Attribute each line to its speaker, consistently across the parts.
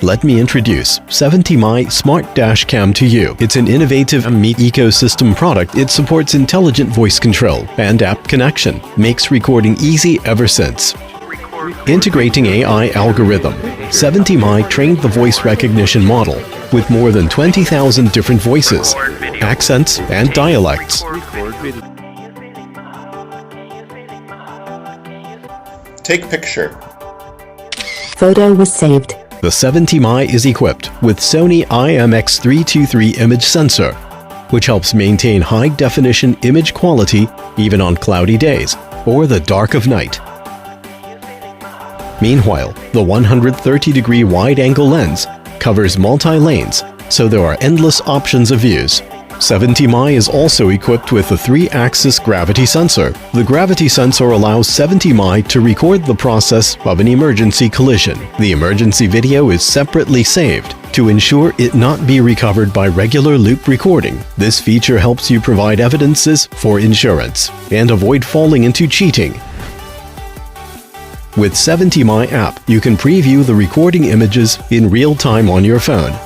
Speaker 1: Let me introduce 70My Smart Dash Cam to you. It's an innovative Meet ecosystem product. It supports intelligent voice control and app connection. Makes recording easy ever since. Integrating AI algorithm, 70My trained the voice recognition model with more than 20,000 different voices, accents, and dialects.
Speaker 2: Take picture.
Speaker 3: Photo was saved.
Speaker 1: The 70My is equipped with Sony IMX323 image sensor, which helps maintain high-definition image quality even on cloudy days or the dark of night. Meanwhile, the 130-degree wide-angle lens covers multi-lanes, so there are endless options of views. 70My is also equipped with a 3-axis gravity sensor. The gravity sensor allows 70My to record the process of an emergency collision. The emergency video is separately saved to ensure it not be recovered by regular loop recording. This feature helps you provide evidences for insurance and avoid falling into cheating. With 70My app, you can preview the recording images in real time on your phone.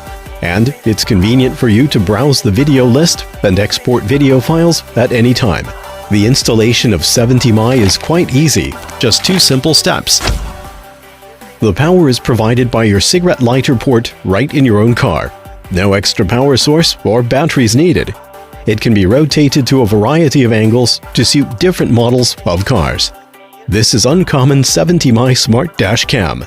Speaker 1: And it's convenient for you to browse the video list and export video files at any time. The installation of 70My is quite easy, just 2 simple steps. The power is provided by your cigarette lighter port right in your own car. No extra power source or batteries needed. It can be rotated to a variety of angles to suit different models of cars. This is uncommon 70My Smart Dash Cam.